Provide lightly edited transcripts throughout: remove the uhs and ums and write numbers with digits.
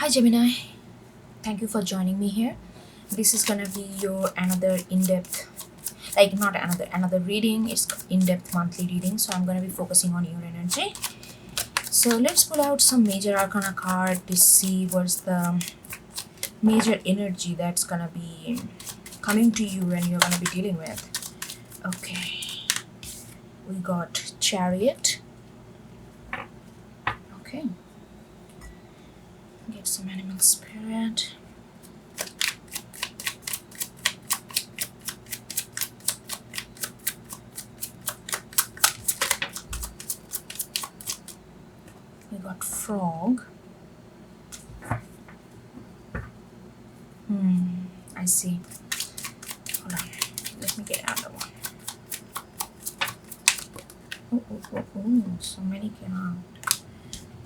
Hi Gemini, thank you for joining me here. This is gonna be your another in-depth, like not another reading. It's in-depth monthly reading, so I'm gonna be focusing on your energy. So let's pull out some major arcana card to see what's the major energy that's gonna be coming to you and you're gonna be dealing with. Okay, we got Chariot. Okay, get some animal spirit. We got Frog. I see. Hold on. Let me get another one. So many came out.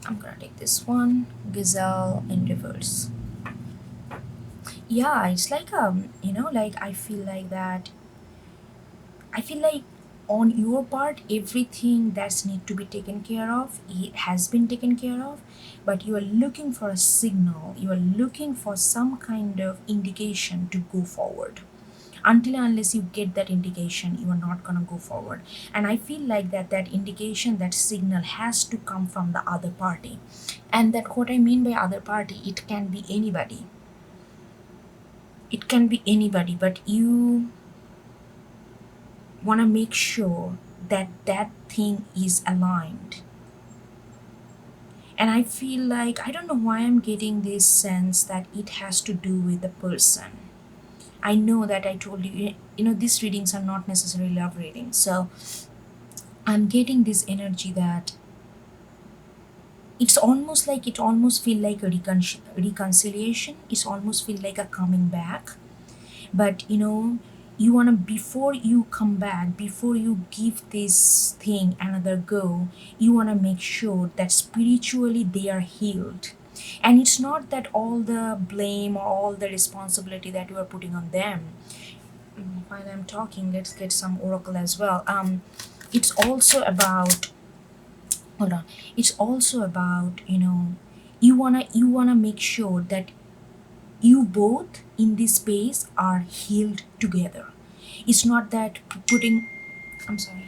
I'm gonna take this one. Gazelle in reverse. Yeah, it's like like I feel like that. I feel like on your part, everything that's need to be taken care of, it has been taken care of, but you are looking for a signal. You are looking for some kind of indication to go forward. Until and unless you get that indication, you are not gonna go forward. And I feel like that indication, that signal has to come from the other party. And that what I mean by other party, it can be anybody. It can be anybody, but you want to make sure that that thing is aligned. And I feel like, I don't know why I'm getting this sense that it has to do with the person. I know that I told you, these readings are not necessarily love readings. So I'm getting this energy that it's almost like, it almost feel like a reconciliation. It's almost feel like a coming back. But you want to, before you come back, before you give this thing another go, you want to make sure that spiritually they are healed. And it's not that all the blame or all the responsibility that you are putting on them. While I'm talking, let's get some oracle as well. It's also about, hold on, it's also about, you wanna make sure that you both in this space are healed together. It's not that putting, I'm sorry,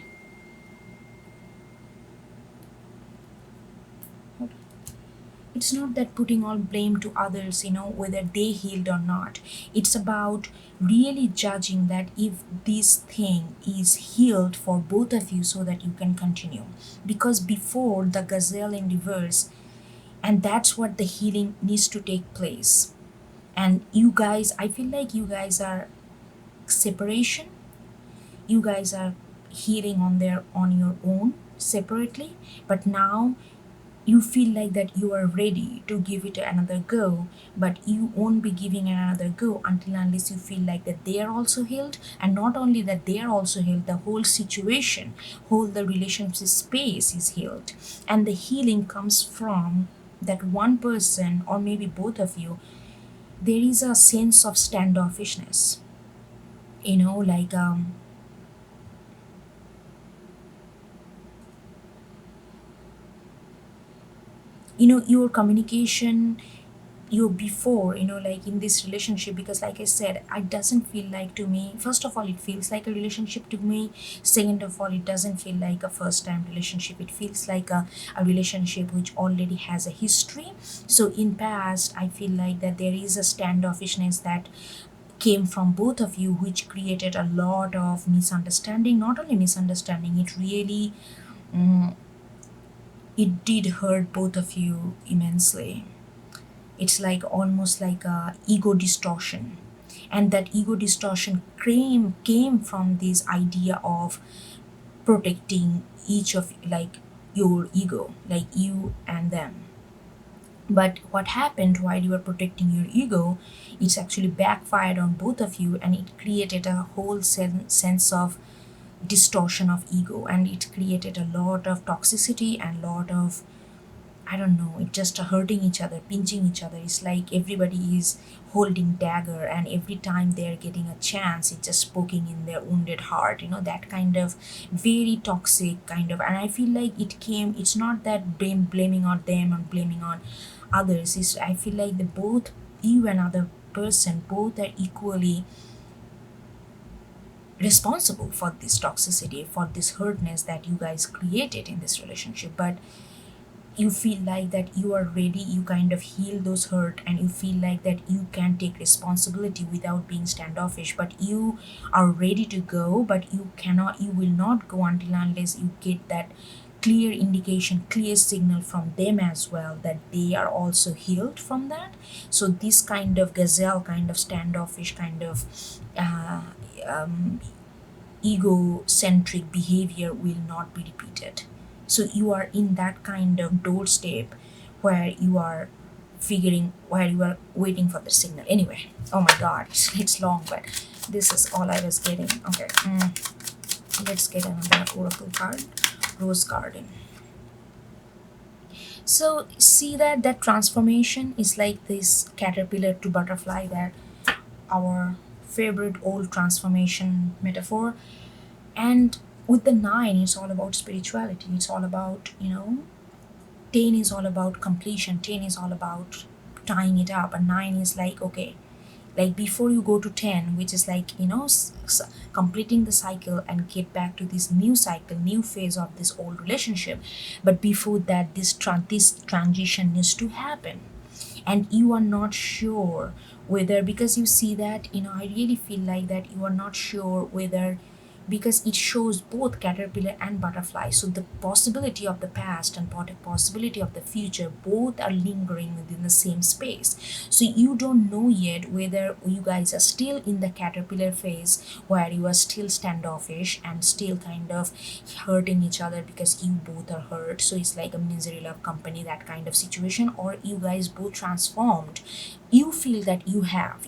it's not that putting all blame to others, whether they healed or not. It's about really judging that if this thing is healed for both of you so that you can continue. Because before the gazelle in reverse, and that's what the healing needs to take place. And you guys, I feel like you guys are separation. You guys are healing on your own separately, but now you feel like that you are ready to give it another go, but you won't be giving another go until unless you feel like that they are also healed. And not only that they are also healed, the whole situation, whole the relationship space is healed. And the healing comes from that one person or maybe both of you. There is a sense of standoffishness, like your communication, your before, like in this relationship, because like I said, it doesn't feel like, to me, first of all, it feels like a relationship to me. Second of all, it doesn't feel like a first time relationship. It feels like a relationship which already has a history. So in past, I feel like that there is a standoffishness that came from both of you, which created a lot of misunderstanding. Not only misunderstanding, it really it did hurt both of you immensely. It's like almost like a ego distortion. And that ego distortion came from this idea of protecting each of, like, your ego, like you and them. But what happened while you were protecting your ego, it's actually backfired on both of you, and it created a whole sense of distortion of ego, and it created a lot of toxicity and lot of, I don't know, it just hurting each other, pinching each other. It's like everybody is holding dagger, and every time they're getting a chance, it's just poking in their wounded heart. That kind of very toxic kind of. And I feel like it's not that blaming on them and blaming on others. I feel like the both, you and other person, both are equally responsible for this toxicity, for this hurtness that you guys created in this relationship. But you feel like that you are ready, you kind of heal those hurt, and you feel like that you can take responsibility without being standoffish. But you are ready to go, but you will not go until unless you get that clear indication, clear signal from them as well, that they are also healed from that. So this kind of gazelle, kind of standoffish, kind of uh, um, egocentric behavior will not be repeated. So you are in that kind of doorstep where you are where you are waiting for the signal. Anyway, oh my god, it's long, but this is all I was getting. Okay, let's get another oracle card. Rose garden. So see that transformation is like this caterpillar to butterfly, that our favorite old transformation metaphor. And with the nine, it's all about spirituality. It's all about, 10 is all about completion. 10 is all about tying it up. And nine is like, okay, like before you go to 10, which is like, completing the cycle and get back to this new cycle, new phase of this old relationship. But before that, this transition needs to happen. And you are not sure whether, because you see that, I really feel like that you are not sure whether, because it shows both caterpillar and butterfly. So the possibility of the past and possibility of the future both are lingering within the same space. So you don't know yet whether you guys are still in the caterpillar phase, where you are still standoffish and still kind of hurting each other because you both are hurt. So it's like a misery love company, that kind of situation. Or you guys both transformed. You feel that you have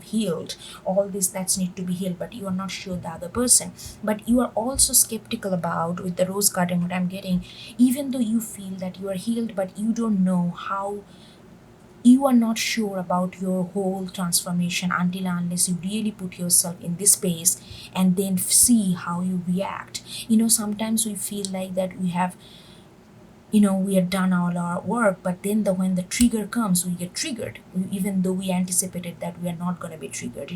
healed all this that's need to be healed, but you are not sure the other person. But you are also skeptical about, with the rose garden, what I'm getting, even though you feel that you are healed, but you don't know how, you are not sure about your whole transformation until unless you really put yourself in this space and then see how you react. Sometimes we feel like that we have done all our work, but then when the trigger comes, we get triggered, even though we anticipated that we are not going to be triggered.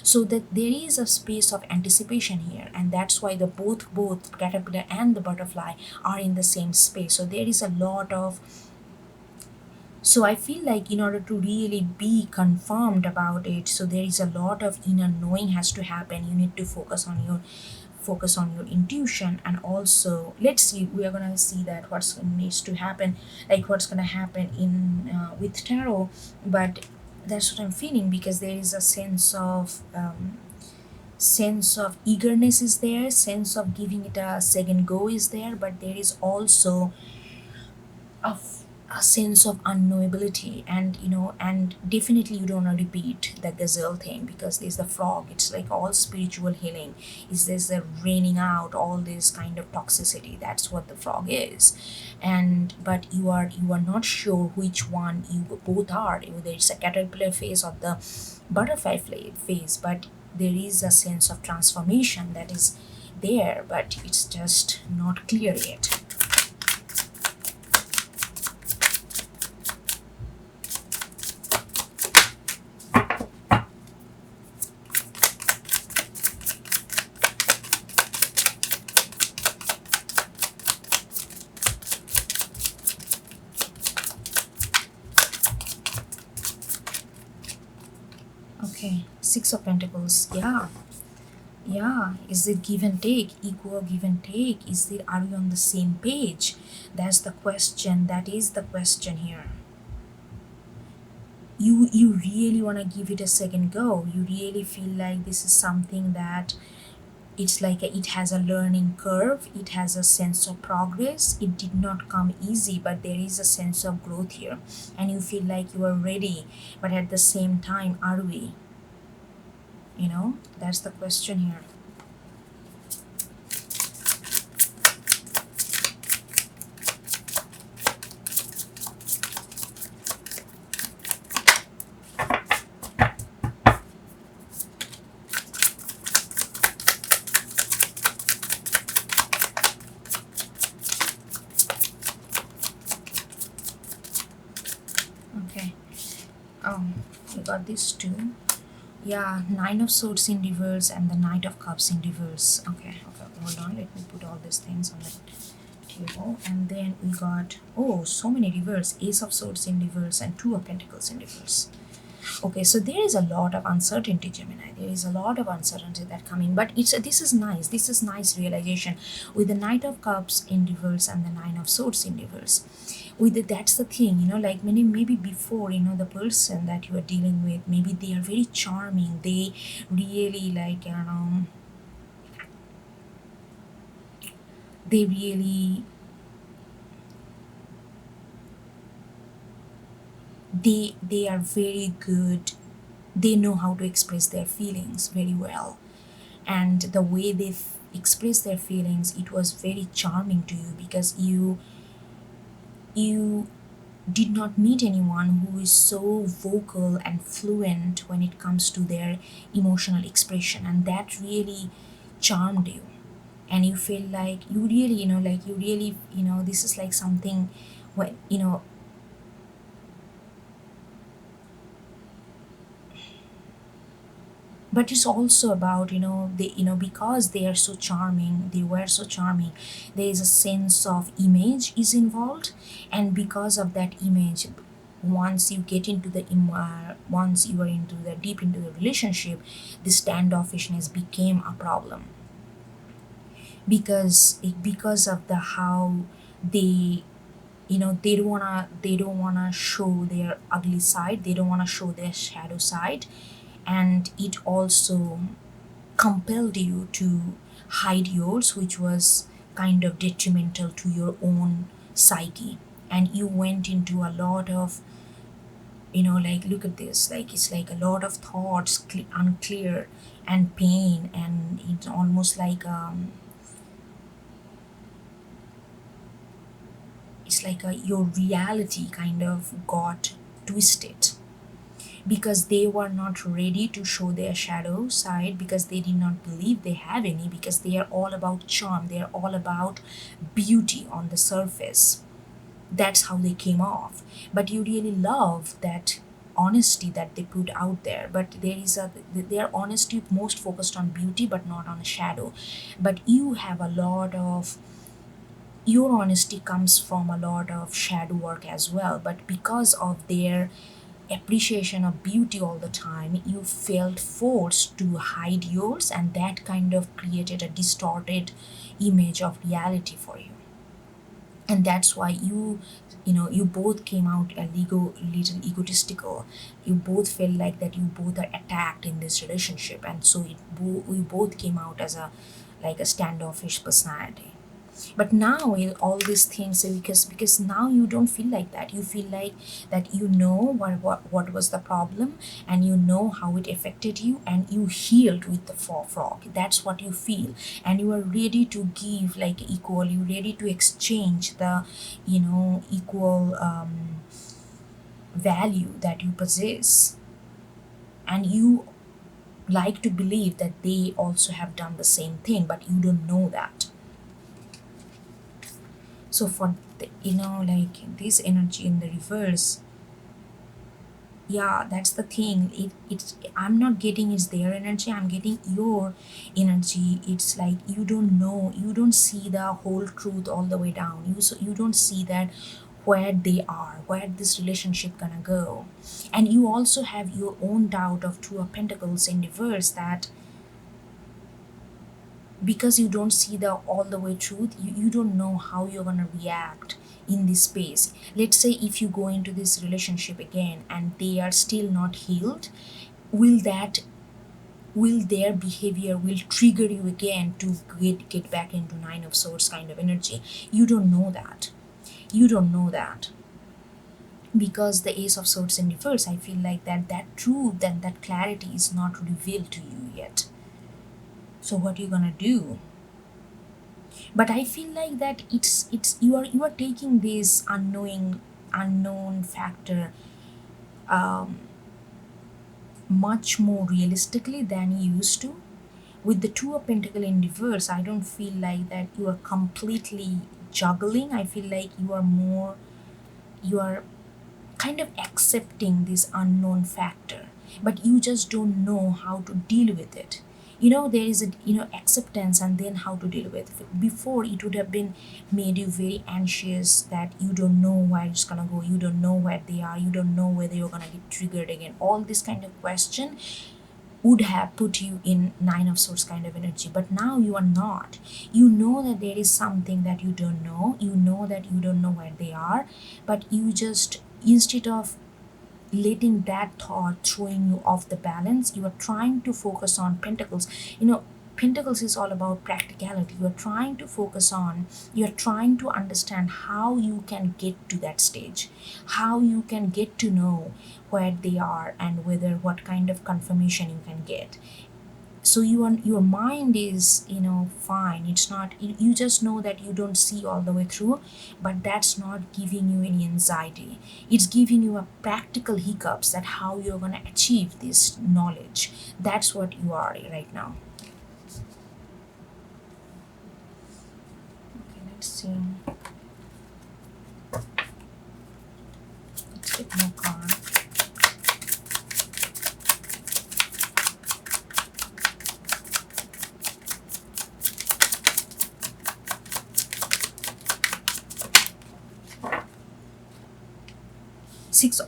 So that there is a space of anticipation here, and that's why the both caterpillar and the butterfly are in the same space. So there is a lot of, so I feel like in order to really be confirmed about it, so there is a lot of inner knowing has to happen. You need to focus on your intuition. And also, let's see, we are gonna see that what's needs to happen, like what's gonna happen in with tarot. But that's what I'm feeling, because there is a sense of eagerness is there, sense of giving it a second go is there, but there is also of a sense of unknowability. And and definitely you don't want to repeat the gazelle thing, because there's the frog. It's like all spiritual healing is this the raining out all this kind of toxicity. That's what the frog is. And but you are not sure which one you both are, whether it's a caterpillar phase or the butterfly phase. But there is a sense of transformation that is there, but it's just not clear yet. Okay, Six of Pentacles. Yeah. Is it give and take, equal give and take? Are we on the same page? That's the question. That is the question here. You really want to give it a second go. You really feel like this is something that it's like it has a learning curve, it has a sense of progress. It did not come easy, but there is a sense of growth here. And you feel like you are ready, but at the same time, are we? That's the question here. Oh, we got these two. Yeah, Nine of Swords in reverse and the Knight of Cups in reverse. Okay, okay, hold on. Let me put all these things on the table. And then we got, oh, so many reverse. Ace of Swords in reverse and Two of Pentacles in reverse. Okay, so there is a lot of uncertainty, Gemini. There is a lot of uncertainty that coming, but it's this is nice. This is nice realization with the Knight of Cups in reverse and the Nine of Swords in reverse. With that's the thing, like many maybe before, the person that you are dealing with, maybe they are very charming. They really like they really they are very good. They know how to express their feelings very well, and the way they express their feelings, it was very charming to you because you did not meet anyone who is so vocal and fluent when it comes to their emotional expression, and that really charmed you. And you feel like you really, like you really, this is like something when, but it's also about, they, because they are so charming, they were so charming, there is a sense of image is involved. And because of that image, once you get into the once you are into the deep into the relationship, the standoffishness became a problem because of the how they, they don't wanna show their ugly side, they don't wanna show their shadow side. And it also compelled you to hide yours, which was kind of detrimental to your own psyche. And you went into a lot of, like, look at this, like it's like a lot of thoughts, unclear, and pain, and it's almost like it's like your reality kind of got twisted because they were not ready to show their shadow side, because they did not believe they have any, because they are all about charm, they are all about beauty on the surface. That's how they came off. But you really love that honesty that they put out there, but there is a their honesty most focused on beauty but not on a shadow. But you have a lot of, your honesty comes from a lot of shadow work as well, but because of their appreciation of beauty all the time, you felt forced to hide yours, and that kind of created a distorted image of reality for you. And that's why you both came out a little egotistical. You both felt like that you both are attacked in this relationship, and so we both came out as a, like a standoffish personality. But now in all these things, because now you don't feel like that, you feel like that you know what was the problem, and you know how it affected you, and you healed with the frog. That's what you feel. And you are ready to give like equal, you're ready to exchange the, equal value that you possess. And you like to believe that they also have done the same thing, but you don't know that. So for the, like this energy in the reverse, yeah, that's the thing. It's, I'm not getting it's their energy, I'm getting your energy. It's like you don't know, you don't see the whole truth all the way down. You don't see that where they are, where this relationship gonna go. And you also have your own doubt of Two of Pentacles in reverse, that because you don't see the all the way truth, you don't know how you're going to react in this space. Let's say if you go into this relationship again and they are still not healed, will that, will their behavior will trigger you again to get back into Nine of Swords kind of energy? You don't know that. You don't know that because the Ace of Swords in reverse, I feel like that truth and that clarity is not revealed to you yet. So what are you gonna do? But I feel like that it's you are taking this unknown factor um, much more realistically than you used to. With the Two of Pentacle in reverse, I don't feel like that you are completely juggling. I feel like you are more, you are kind of accepting this unknown factor, but you just don't know how to deal with it. There is a acceptance and then how to deal with it. Before, it would have been made you very anxious that you don't know where it's gonna go, you don't know where they are, you don't know whether you're gonna get triggered again. All this kind of question would have put you in nine of swords kind of energy, but now you are not. You know that there is something that you don't know, you know that you don't know where they are, but you just, instead of letting that thought throwing you off the balance, you are trying to focus on pentacles. Pentacles is all about practicality. You're trying to focus on, you're trying to understand how you can get to that stage, how you can get to know where they are and whether what kind of confirmation you can get. So your mind is fine. It's not, you just know that you don't see all the way through, but that's not giving you any anxiety. It's giving you a practical hiccups that how you're going to achieve this knowledge. That's what you are right now. Okay, let's see. Let's get more card.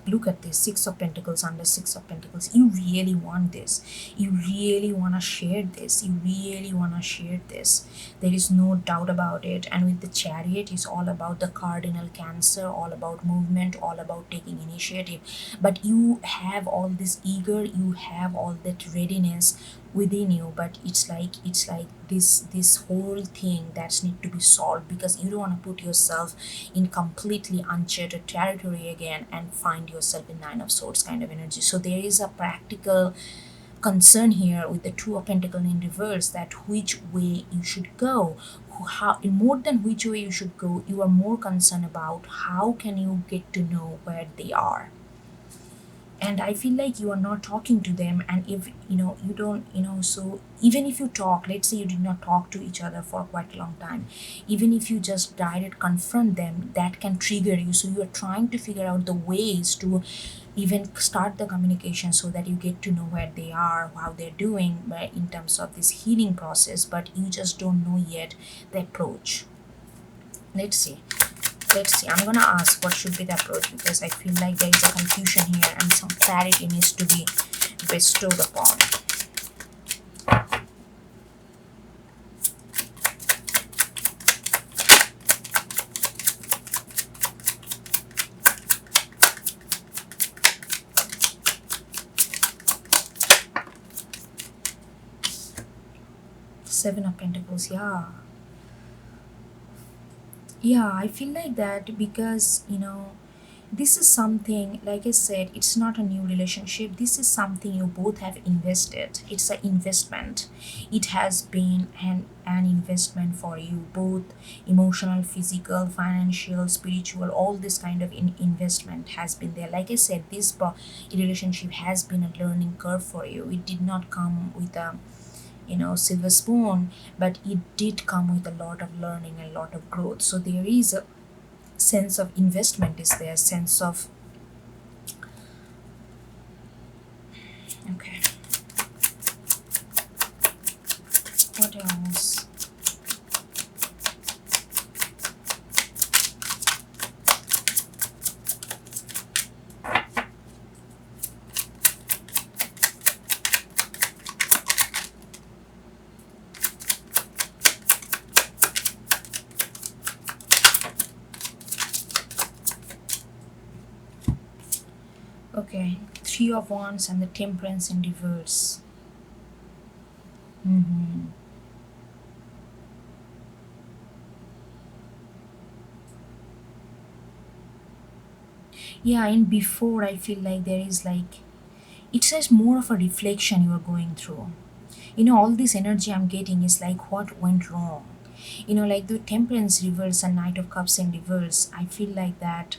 Look at this, Six of Pentacles under Six of Pentacles. You really want this, you really want to share this, you really want to share this. There is no doubt about it. And with the Chariot, is all about the cardinal Cancer, all about movement, all about taking initiative. But you have all this eager, you have all that readiness within you, but it's like this whole thing that's need to be solved, because you don't want to put yourself in completely uncharted territory again and find yourself in Nine of Swords kind of energy. So there is a practical concern here with the Two of Pentacles in reverse, that which way you should go. How, more than which way you should go, you are more concerned about how can you get to know where they are. And I feel like you are not talking to them, and if you don't, so even if you talk, let's say you did not talk to each other for quite a long time, even if you just direct confront them, that can trigger you. So you are trying to figure out the ways to even start the communication so that you get to know where they are, how they're doing in terms of this healing process, but you just don't know yet the approach. Let's see. I'm gonna ask what should be the approach, because I feel like there is a confusion here and some clarity needs to be bestowed upon. Seven of Pentacles, yeah, I feel like that because this is something, like I said, it's not a new relationship. This is something you both have invested. It's an investment. It has been an investment for you both, emotional, physical, financial, spiritual. All this kind of investment has been there. Like I said, this relationship has been a learning curve for you. It did not come with a silver spoon, but it did come with a lot of learning and a lot of growth. So there is a sense of investment, is there, sense of, okay, what else? Okay, Three of Wands and the Temperance in reverse. Yeah, and before, I feel like there is like, it says more of a reflection you are going through. All this energy I'm getting is like what went wrong. Like the Temperance reverse and Knight of Cups in reverse, I feel like that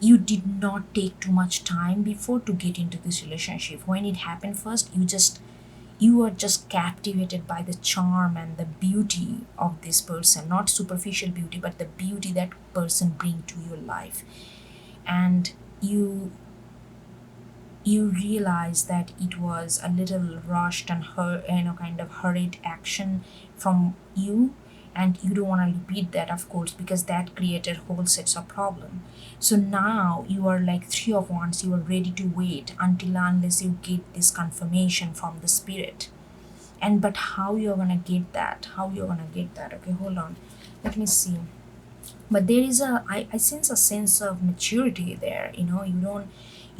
you did not take too much time before to get into this relationship. When it happened first, you were just captivated by the charm and the beauty of this person, not superficial beauty, but the beauty that person bring to your life. and you realize that it was a little rushed and kind of hurried action from you, and you don't want to repeat that, of course, because that created whole sets of problem. So now you are like three of wands, you are ready to wait until unless you get this confirmation from the spirit. And but how you're gonna get that, okay, hold on, let me see. But there is I sense a sense of maturity there, you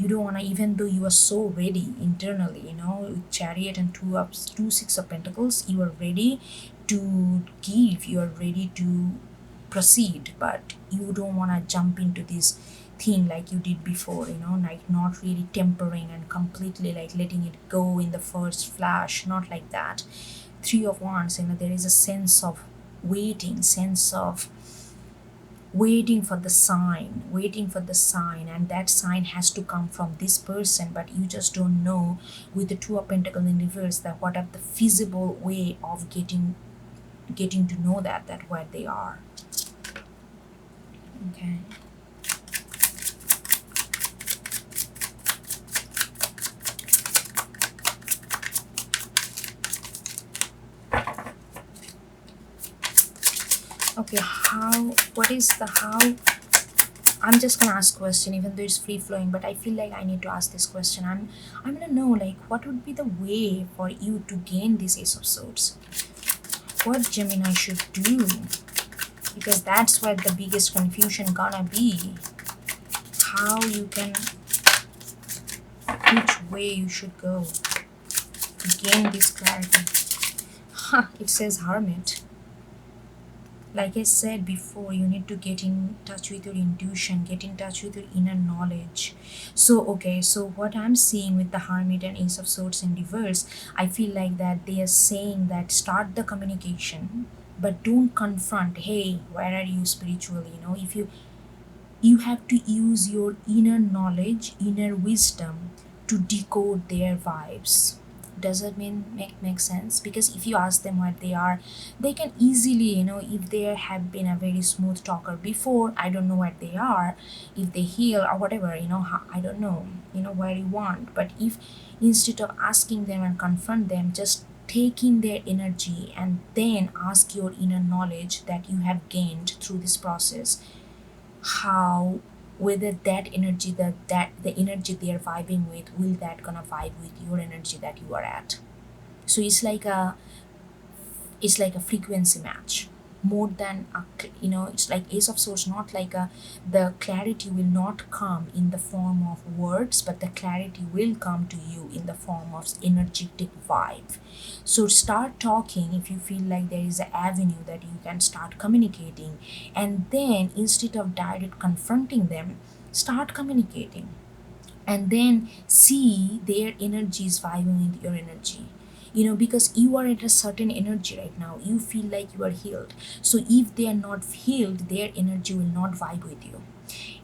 don't want to, even though you are so ready internally, with chariot and two six of pentacles, you are ready to give, you are ready to proceed, but you don't want to jump into this thing like you did before, like not really tempering and completely like letting it go in the first flash, not like that. Three of wands, there is a sense of sense of waiting for the sign, and that sign has to come from this person, but you just don't know, with the two of pentacles in reverse, that what are the feasible way of getting to know that where they are. Okay. Okay, what is the how? I'm just gonna ask question, even though it's free flowing, but I feel like I need to ask this question. I'm gonna know, like, what would be the way for you to gain this Ace of Swords? What Gemini should do? Because that's where the biggest confusion gonna be. How you can, which way you should go to gain this clarity. It says Hermit. Like I said before, you need to get in touch with your intuition, get in touch with your inner knowledge. So okay, so what I'm seeing with the Hermit and Ace of Swords in reverse, I feel like that they are saying that start the communication, but don't confront, hey, where are you spiritually? If you have to use your inner knowledge, inner wisdom to decode their vibes. Does that make sense? Because if you ask them what they are, they can easily, if they have been a very smooth talker before, I don't know what they are, if they heal or whatever, I don't know, where you want. But if instead of asking them and confront them, just take in their energy and then ask your inner knowledge that you have gained through this process, how, whether that energy, that the energy they are vibing with, will that gonna vibe with your energy that you are at. So it's like a frequency match, more than it's like Ace of Swords, not like the clarity will not come in the form of words, but the clarity will come to you in the form of energetic vibe. So start talking if you feel like there is an avenue that you can start communicating, and then instead of direct confronting them, start communicating, and then see their energy is vibing with your energy. Because you are at a certain energy right now, you feel like you are healed. So if they are not healed, their energy will not vibe with you.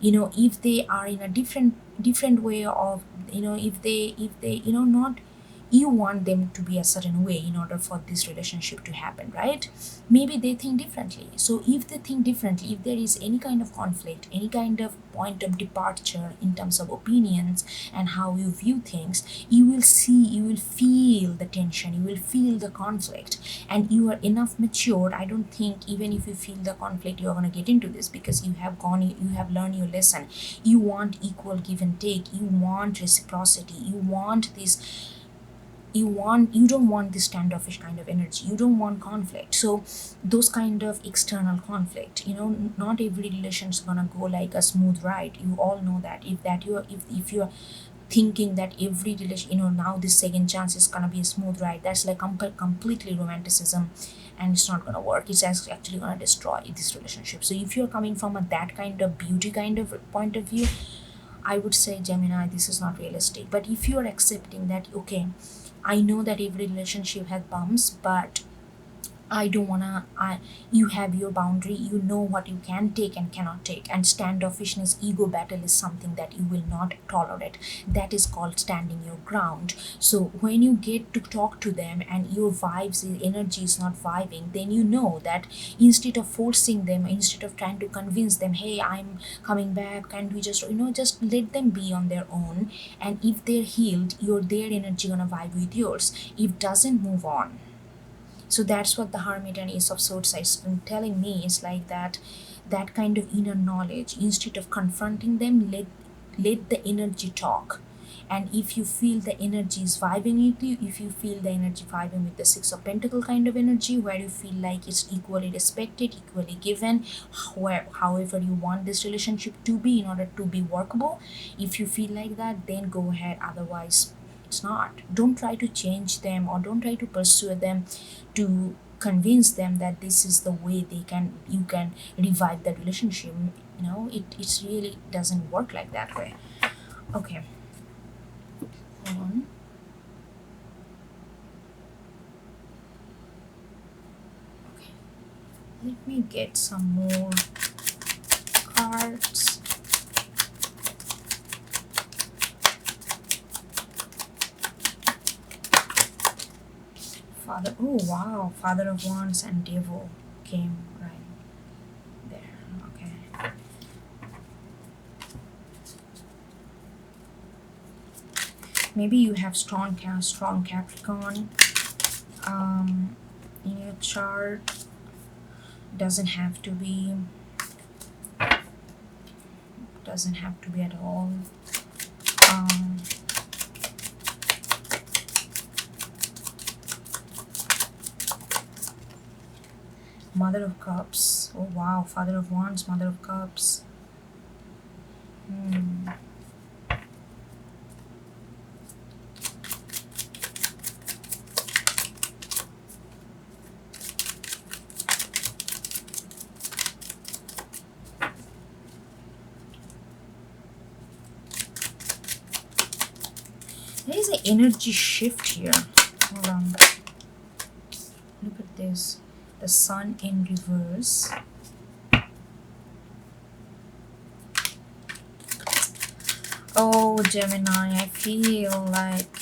If they are in a different way of, if they not, you want them to be a certain way in order for this relationship to happen, right? Maybe they think differently. So if they think differently, if there is any kind of conflict, any kind of point of departure in terms of opinions and how you view things, you will feel the tension, you will feel the conflict, and you are enough matured. I don't think even if you feel the conflict, you're going to get into this, because you have learned your lesson. You want equal give and take, you want reciprocity, you don't want this standoffish kind of energy, you don't want conflict. So those kind of external conflict, not every relation is gonna go like a smooth ride. You all know that. If you're thinking that every relation, now this second chance is gonna be a smooth ride, that's like completely romanticism, and it's not gonna work. It's actually gonna destroy this relationship. So if you're coming from that kind of beauty kind of point of view, I would say, Gemini, this is not realistic. But if you're accepting that, okay, I know that every relationship has bumps, but I don't wanna. You have your boundary. You know what you can take and cannot take. And standoffishness, ego battle is something that you will not tolerate. That is called standing your ground. So when you get to talk to them and your vibes, energy is not vibing, then you know that instead of forcing them, instead of trying to convince them, hey, I'm coming back, and we just just let them be on their own. And if they're healed, their energy gonna vibe with yours. If doesn't, move on. So that's what the hermit and ace of swords is telling me. Is like that kind of inner knowledge. Instead of confronting them, let the energy talk. And if you feel the energy is vibing with you, if you feel the energy vibing with the six of pentacle kind of energy, where you feel like it's equally respected, equally given, however you want this relationship to be in order to be workable, if you feel like that, then go ahead. Otherwise, it's not. Don't try to change them, or don't try to persuade them, to convince them that this is the way you can revive the relationship. It really doesn't work like that way. Okay, hold on. Okay, let me get some more cards. Father, oh wow, Father of Wands and Devil came right there. Okay. Maybe you have strong Capricorn in your chart. Doesn't have to be. Doesn't have to be at all. Um, Mother of Cups. Oh wow, Father of Wands, Mother of Cups. There is an energy shift here. Hold on. Look at this. The Sun in reverse. Oh, Gemini, I feel like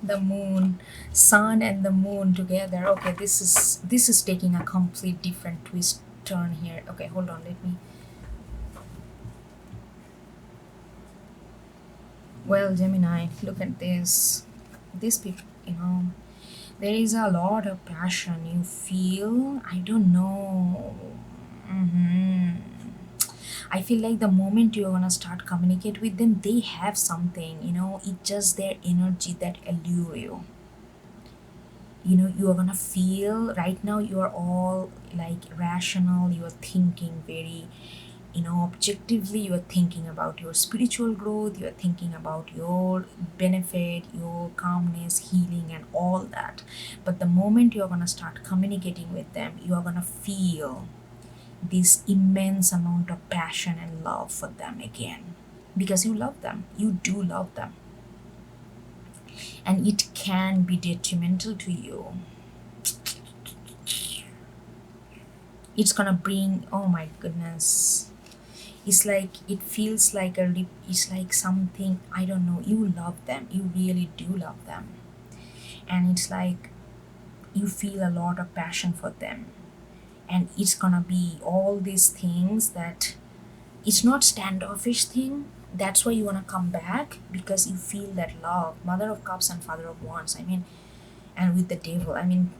the moon, sun and the moon together. Okay, this is taking a complete different twist turn here. Okay, hold on, let me. Well, Gemini, look at this. This people, there is a lot of passion you feel. I don't know. I feel like the moment you're gonna start communicate with them, they have something. It's just their energy that allure you. You are gonna feel right now. You are all like rational. You are thinking very, objectively. You are thinking about your spiritual growth. You are thinking about your benefit, your calmness, healing, and all that. But the moment you're gonna start communicating with them, you are gonna feel this immense amount of passion and love for them again, because you love them. You do love them, and it can be detrimental to you. It's gonna bring, oh my goodness, it's like, it feels like it's like something, I don't know. You love them, you really do love them, and it's like you feel a lot of passion for them, and it's gonna be all these things that it's not standoffish thing. That's why you want to come back, because you feel that love. Mother of Cups and Father of Wands, I mean, and with the Devil, I mean,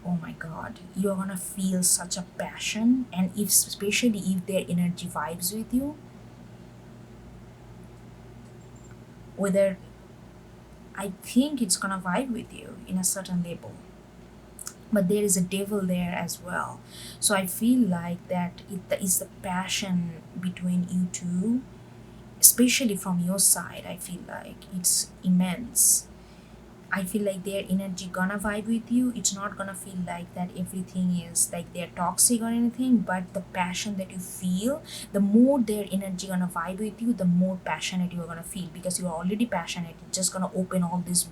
oh my god, you're gonna feel such a passion. And if, especially if their energy vibes with you, whether, I think it's gonna vibe with you in a certain level, but there is a devil there as well. So I feel like that it is the passion between you two, especially from your side. I feel like it's immense. I feel like their energy gonna vibe with you. It's not gonna feel like that everything is like they're toxic or anything, but the passion that you feel, the more their energy gonna vibe with you, the more passionate you're gonna feel, because you're already passionate. It's just gonna open all this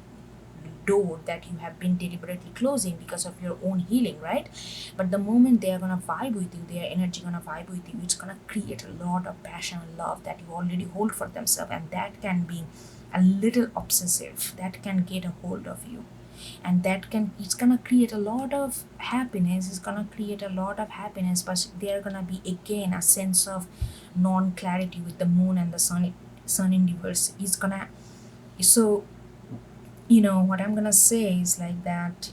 door that you have been deliberately closing because of your own healing, right? But the moment they are gonna vibe with you, their energy gonna vibe with you, it's gonna create a lot of passion and love that you already hold for themselves, and that can be a little obsessive, that can get a hold of you, and that can, it's gonna create a lot of happiness, it's gonna create a lot of happiness, but there gonna be again a sense of non-clarity with the moon and the sun in reverse. It's gonna, so what I'm gonna say is like that,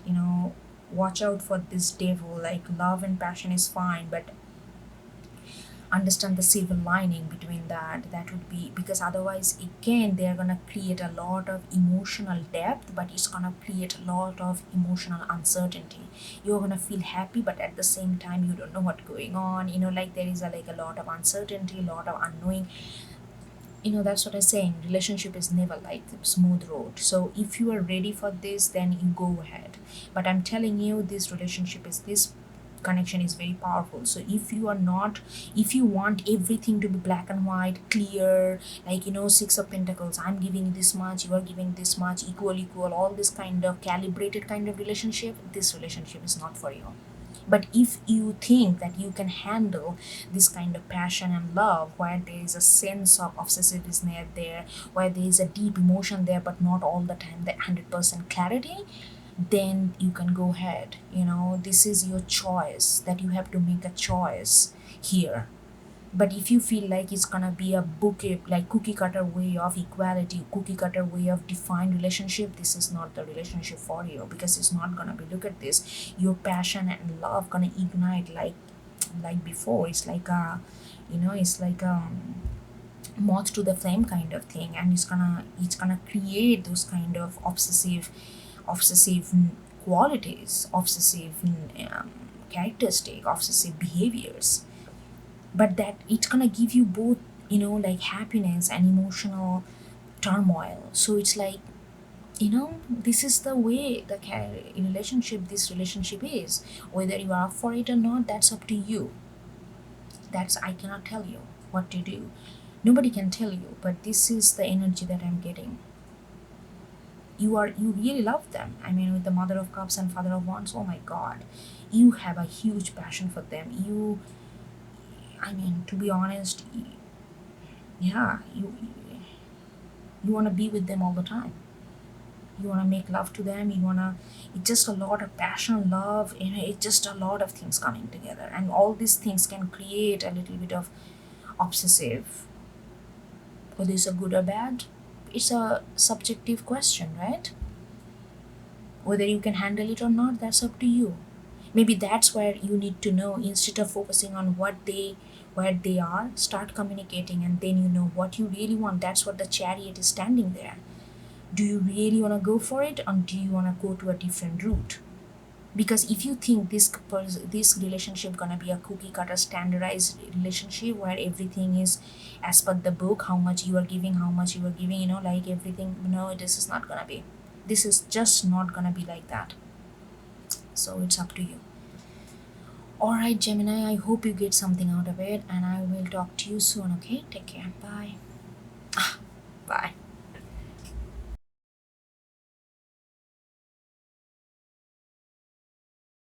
watch out for this devil. Like, love and passion is fine, but understand the silver lining between that. That would be, because otherwise again they're gonna create a lot of emotional depth, but it's gonna create a lot of emotional uncertainty. You're gonna feel happy, but at the same time you don't know what's going on, like there is a lot of uncertainty, a lot of unknowing. That's what I'm saying. Relationship is never like a smooth road. So if you are ready for this, then you go ahead. But I'm telling you, this connection is very powerful. So if you are not, if you want everything to be black and white, clear, like, Six of Pentacles, I'm giving this much, you are giving this much, equal, all this kind of calibrated kind of relationship, this relationship is not for you. But if you think that you can handle this kind of passion and love, where there is a sense of obsessiveness there, where there is a deep emotion there, but not all the time that 100% clarity, then you can go ahead. This is your choice, that you have to make a choice here. But if you feel like it's gonna be a bouquet, like cookie cutter way of equality, cookie cutter way of defined relationship, this is not the relationship for you, because it's not gonna be, look at this, your passion and love gonna ignite like before. It's like a, it's like a moth to the flame kind of thing, and it's gonna create those kind of obsessive qualities, obsessive characteristic, obsessive behaviors. But that it's gonna give you both, like happiness and emotional turmoil. So it's like, this is the way this relationship is. Whether you are up for it or not, that's up to you. That's, I cannot tell you what to do. Nobody can tell you, but this is the energy that I'm getting. You really love them. I mean, with the Mother of Cups and Father of Wands, oh my god, you have a huge passion for them. I mean, to be honest, yeah, you want to be with them all the time. You want to make love to them. It's just a lot of passion, love, it's just a lot of things coming together, and all these things can create a little bit of obsessive. Whether it's a good or bad, it's a subjective question, right? Whether you can handle it or not, that's up to you. Maybe that's where you need to know, instead of focusing on where they are, start communicating, and then you know what you really want. That's what the Chariot is standing there. Do you really want to go for it, or do you want to go to a different route? Because if you think this relationship gonna be a cookie cutter standardized relationship where everything is as per the book, how much you are giving, like everything, this is not gonna be, this is just not gonna be like that. So it's up to you. Alright, Gemini, I hope you get something out of it, and I will talk to you soon, okay? Take care. Bye. Bye.